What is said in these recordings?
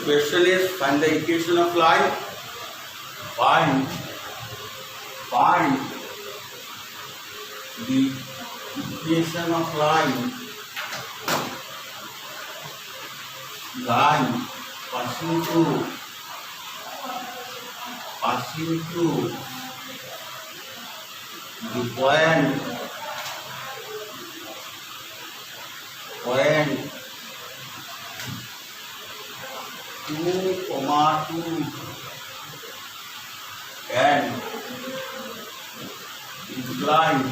question is find the equation of line. Find the equation of line passing through the point 2, 2 and inclined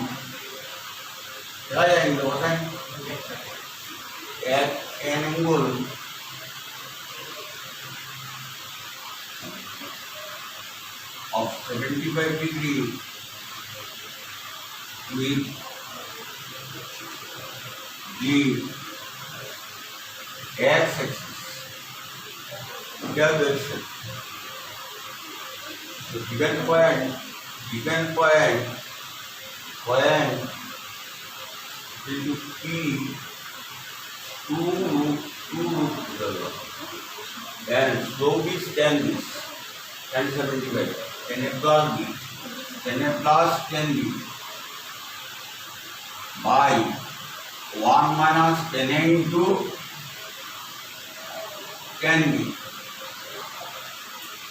right angle at an angle of 75 degree with the x-axis. So given point into P 2 and slope is 10 75 10 plus 10 by 1 minus 10 into 10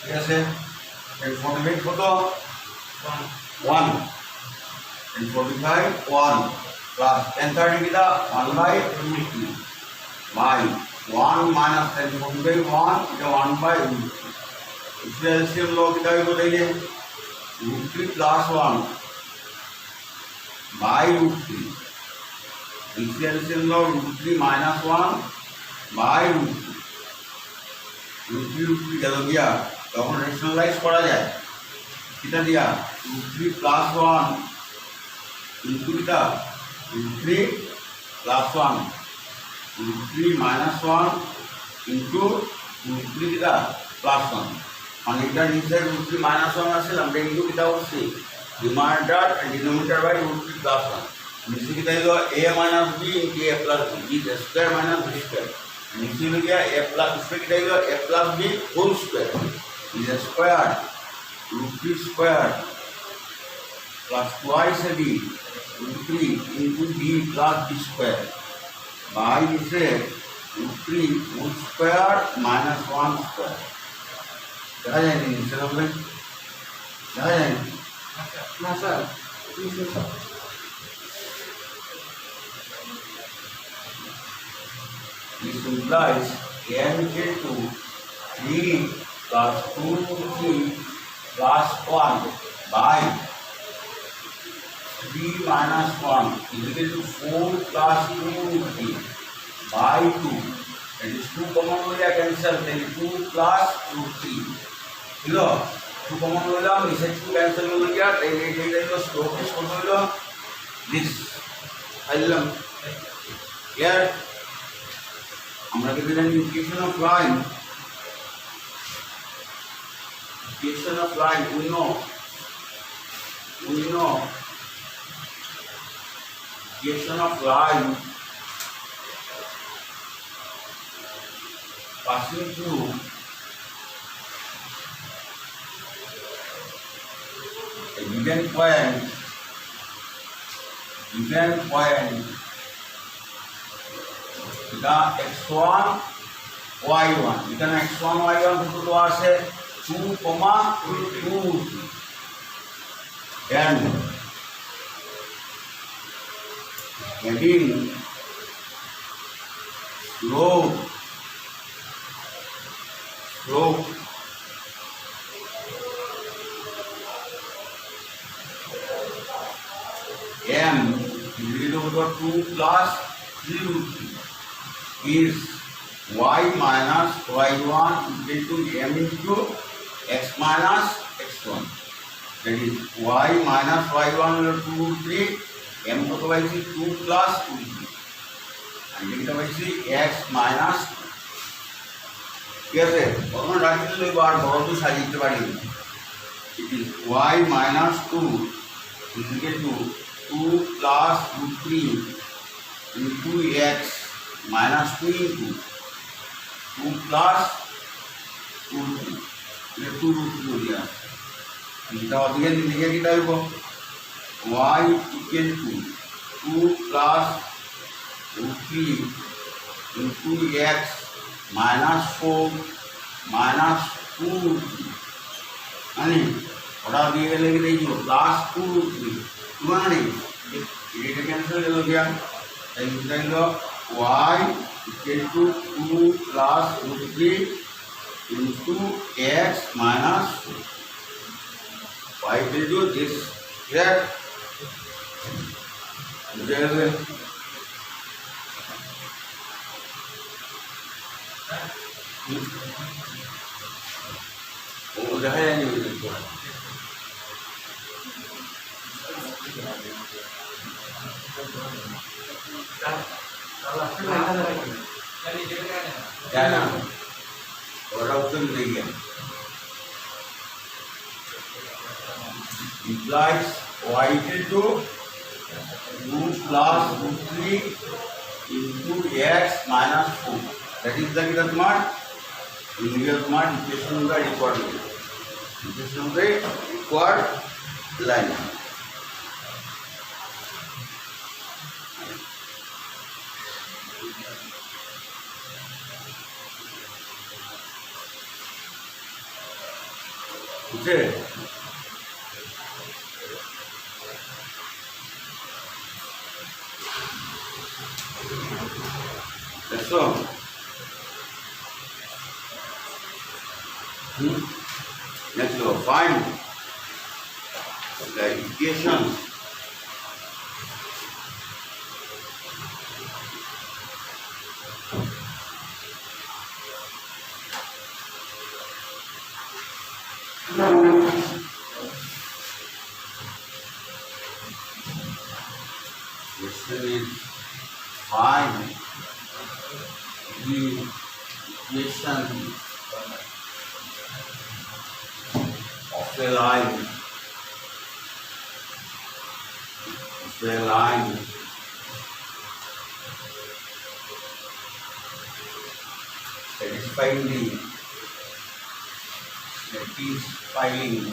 yes and 48 photo 1 and 45 1 plus 1030 kita 1 by 2 by 1 minus 10 45 1 kita 1 by if LCM log kita itu tadi root 3 plus 1 by root 3 if LCM log root 3 minus 1 by root 3 গেল গিয়া তখন rationalise করা যায় এটা দিয়া √3 plus 1 into এটা √3 plus 1 √3 minus 1 into √3 এটা plus 1 মানে এটা নিচে √3 মাইনাস 1 আছে আমরা ইনটু এটা হচ্ছে ডিনোমিনেটর ডিনোমিনেটর বাই √3 প্লাস 1 নিচে কিটা হলো a minus b into a plus b square minus b square नीचे में क्या a प्लस इसमें क्या देगा a plus b whole square is square √3 square plus twice b √3 into b plus b square by इसे √3 होल स्क्वायर माइनस 1 स्क्वायर क्या जाएंगे नीचे लोग में क्या जाएंगे ना sir This implies n equal to 3 plus 2 3 plus 1 by 3 minus 1 is equal to 4 plus 2 3 by 2. That is 2 common हो गया cancel then 2 plus 2 3. Hello 2 common हो गया इसे 2 cancel हो गया then ये तो slope is कौन हो गया this. हेलो यार আমরা কি জানি equation of line we know equation of line passing through a given point এটা x1 y1 এখানে x1 y1 দুটো আছে 2, 2 and heading slope m is equal to 2 plus 3 is y minus y1 equal to m into x minus x1. That is y minus y1 will 2 3 m কত পাইছি 2 plus 2 and এটা পাইছি x minus ঠিক আছে তখন রাখি দিলে বার বড় তো সাজিয়ে পারি it is y minus 2 is equal to 2 plus 3 into x minus 2 into 2 plus two root two दिया এটা অধিকে দিকে কি হইব y equal to 2 plus root 3 into x minus 4 minus 2 মানে ওটা দিয়ে গেলে কি দেইছো প্লাস 2 root 3 মানে এটা ক্যান্সেল হয়ে গেল তাই এটা হলো y equal to 2 plus root 3 into x minus 4. I will do this here. उधर है नहीं क्या ना और ऑप्शन नहीं है implies y equal to 2 plus root 3 into x minus 4. That is the smart. In your smart equation of the required line. Equation of the required line. Okay. So, next we find the equation find the equation of a line satisfying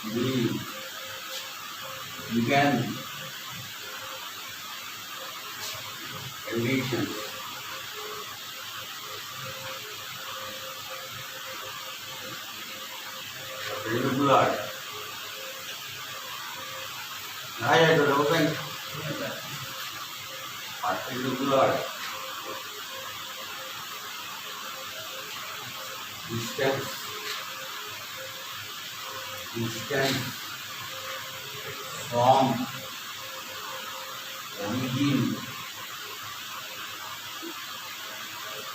the given conditions. Regular. I had to open particular distance from origin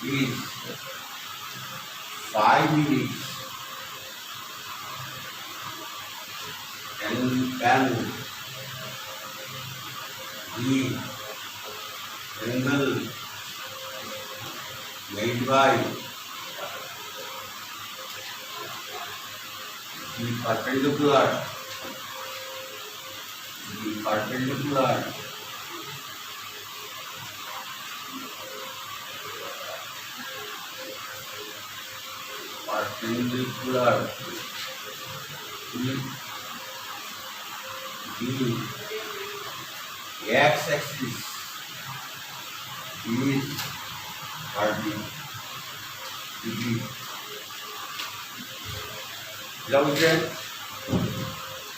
is 5 minutes and the angle made by the perpendicular the x-axis is 30 degree.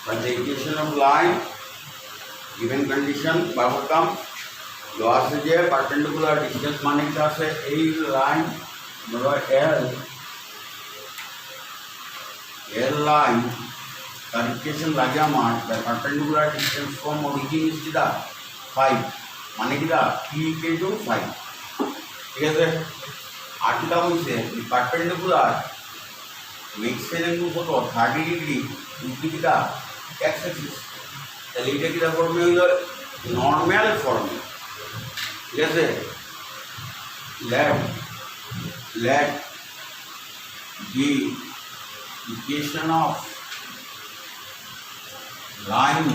But the equation of line given condition বাবুকাম লো আছে যে perpendicular distance মানে কি আছে এই line ধরো এল line তার equation লাগে আমার the perpendicular distance from origin is কিটা 5 মানে কিটা p ইকুয়াল টু 5 ঠিক আছে আর কিটা হইছে দি পারপেন্ডিকুলার মেক্স অ্যাঙ্গেল কত 30 ডিগ্রি ইনটু কিটা x অ্যাক্সিস তাহলে এটা কিটা ফর্মে হইল নরমাল ফর্মে ঠিক আছে let the equation of line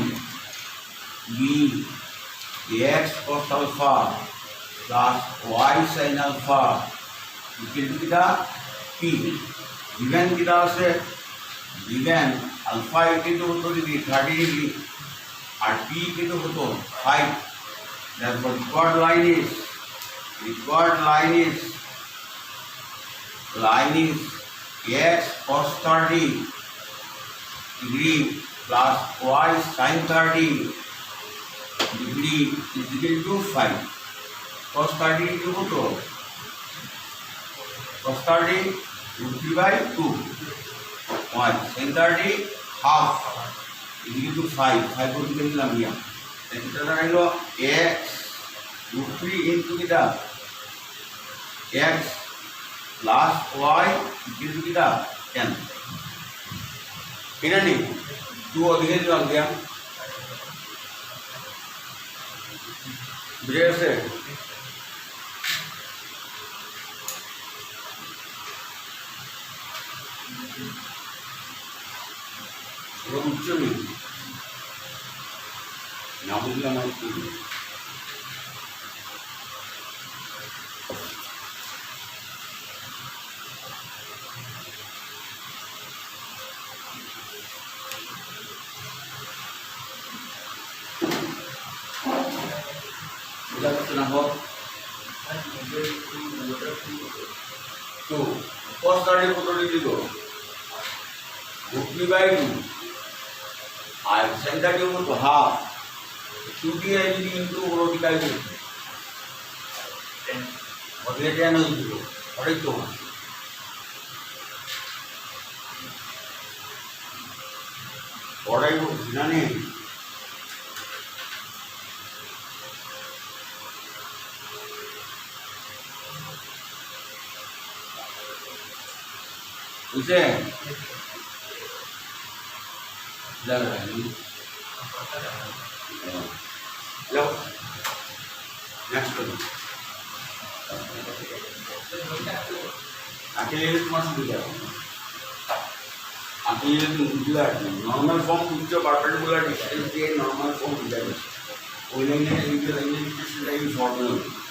be x cos alpha plus y sin alpha equal to কিটা পি গিভেন কিটা আছে given alpha equal to 70 degree 30 degree আর পি ইকুৱেল টু কত 5 therefore required line is x cos 30 degree plus y sin 30 degree is equal to 5 cos 30 into কত cos 30 root 3 by 2 y sin 30 half is equal to 5 করতে গেলাম ইয়া এটা দাঁড়াইলো x root 3 into কিটা x plus y equal to কিটা 10 এটা নেই 2 অধিকে দিলাম দিয়া বুঝে গেছে উচ্চ নেই না বুঝলে আমার কি तो cos 30 কত ডিগ্রি তো root 3 by 2 আর sin 30 কত হাফ 2 দিয়ে যদি ইনটু রোটিকাই করতে ওদের কেন দিল ওটাই তো ওটাই বলছি না নেই বুঝছে नेक्स्ट अकेले तुम्हारा सुविधा अकेले तुम नॉर्मल फॉर्म तुमचे परपेंडिकुलर डिस्टेंस के नॉर्मल फॉर्म दिया है वो line line formula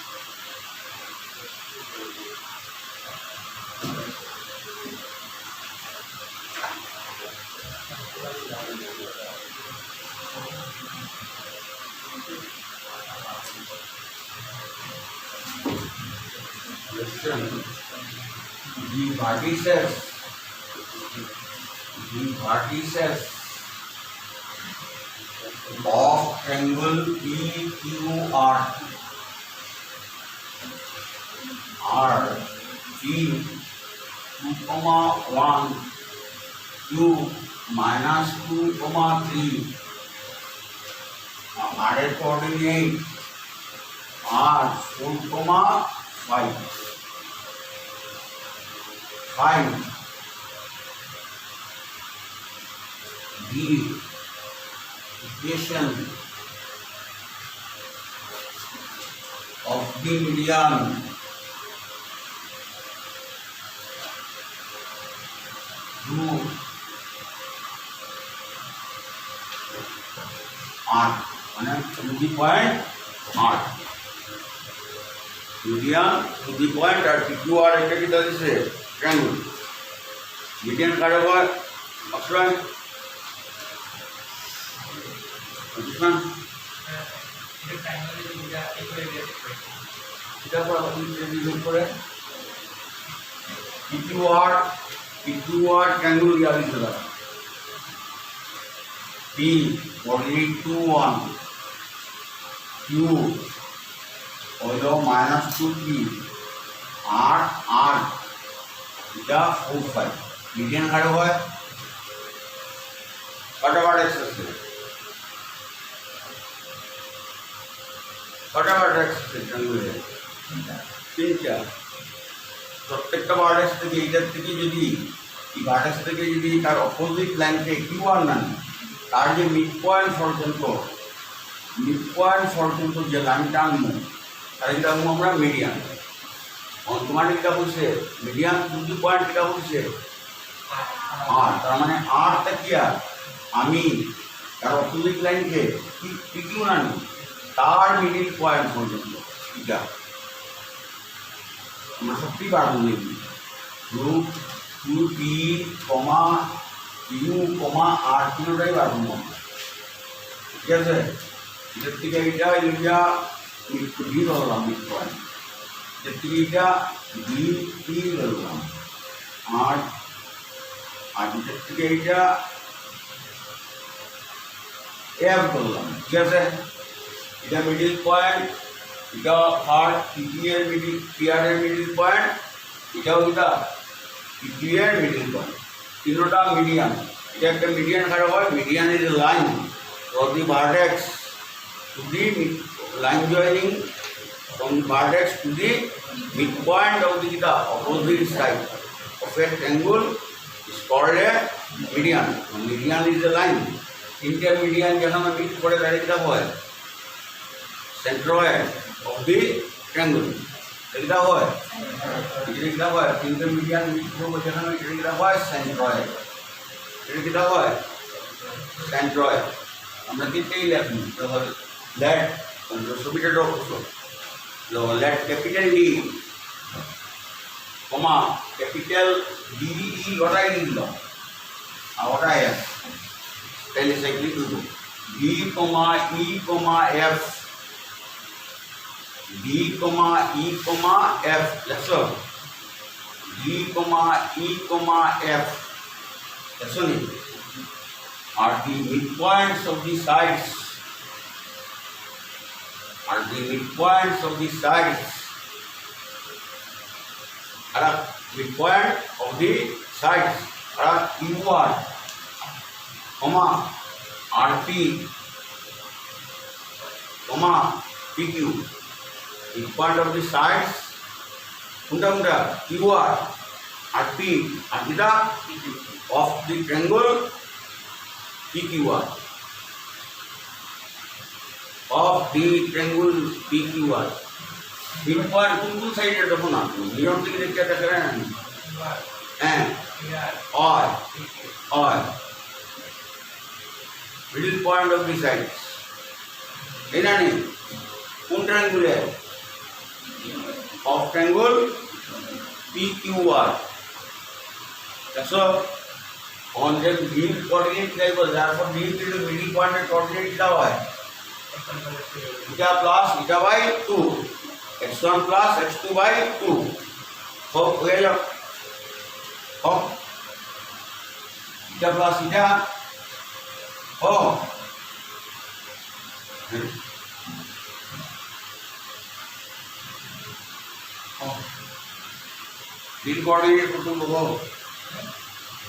the vertices of triangle PQR are P 2,1 Q minus 2,3 R coordinate R 4,5 find the equation of the median through R to the point R median to the point আর PQR এটা কি দিছে triangle median কাটা হয় oxygen oxygen এটা triangle যেটা equivalent এটা পর আপনি ডিভাইড করে PQR triangle দিয়া দিতে দাও P coordinate 2 1 Q হলো -2 3 R এটা 4 5 মিডিয়ান কাটা হয় কটা ভার্টেক্স আছে ট্রায়াঙ্গলে তিনটা প্রত্যেকটা ভার্টেক্স থেকে এইটার থেকে যদি এই ভার্টেক্স থেকে যদি তার অপোজিট লাইনকে কিউআর না তার যে মিড পয়েন্ট পর্যন্ত যে লাইনটা আনবো তার এটা আনবো আমরা মিডিয়ান তোমার এটা বলছে মিডিয়ান দুটি পয়েন্ট এটা বলছে আর তার মানে আরটা কি আর আমি তার অপোজিট লাইনকে পিকিউ না নিই তার মিডিল পয়েন্ট পর্যন্ত এটা আমরা সত্যি পারবো এগুলি রুট 2p কমা ইউ কমা আর তিনটাই পারবো আমরা, ঠিক আছে। এটার থেকে এইটা ইউরিয়া ডি ধরলাম মিড পয়েন্ট, এর থেকে এইটা ডি টি ধরলাম আর এটার থেকে এইটা এফ ধরলাম, ঠিক আছে। এটা মিডিল পয়েন্ট, এটা থার্ড পিটি এর মিডিল পিআর এর মিডিল পয়েন্ট, এটাও এটা পিটি এর মিডিল পয়েন্ট, তিনটা মিডিয়ান। এটা একটা মিডিয়ান কাটা হয়, median is a line for the vertex to the line joining from the vertex to the midpoint of the opposite side of a triangle is called a median. A median is a line. Intermedian जहाँ में meet करे तारे कितना हुआ है? Centroid of the triangle. कितना हुआ है? कितना हुआ है? Intermedian meet को जहाँ में कितना हुआ है? Centroid. कितना हुआ है? Centroid. हमने कितने ही लेफ्ट में तो that contributed to also. Let capital D, comma capital D E what I need now. What I have. Tell us exactly to do. D comma E comma F. D comma E comma F. Let's go. D comma E comma F. Let's go. Are the midpoints of the sides. Are the midpoints of the sides. Are midpoint of the sides. Are Q1, comma RP, comma PQ. Midpoint of the sides. Unda QR, RP, Arpita of the triangle PQR. Of the triangle PQR. Midpoint कुल side है देखो ना, mirror के लिए क्या कर रहे हैं? और middle point of the sides. है ना नहीं? कौन triangle है? Of triangle PQR. So on the middle coordinate table, therefore middle point and coordinate क्या हुआ है? Eta plus eta by 2, x1 plus x2 by 2. So where oh eta plus eta oh middle coordinate को तुम लोगों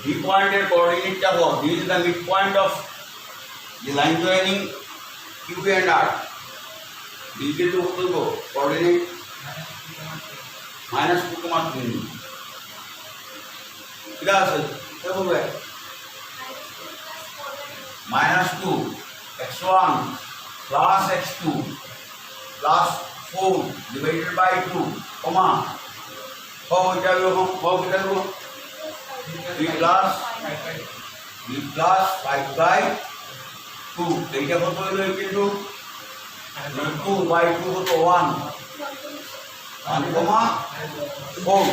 d point and coordinate क्या हुआ? This is the midpoint of the line joining Q and R. नीचे तो होते को coordinate -2 को मात्र नहीं क्या सर क्या बोल रहे -2 x1 plus x2 plus 4 divided by 2 comma how इधर लो 3 plus 5 by 2 এইটা কত হলো কিন্তু 2 by 2 তো 1 comma 4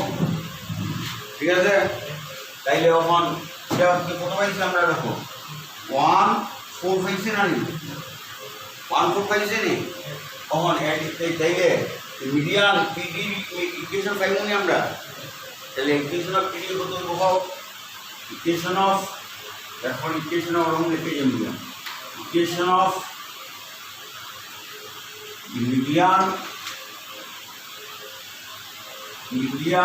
ঠিক আছে তাইলে ওমান এটা কি কত পাইছি আমরা দেখো 1 4 পাইছি না নি 1 4 পাইছি নি ওমান এড তাইলে মিডিয়ান পিডি ইকুয়েশন পাইমু নি আমরা তাহলে ইকুয়েশন অফ পিডি কত হবে equation of therefore equation of हम लिखे जाएंगे equation of median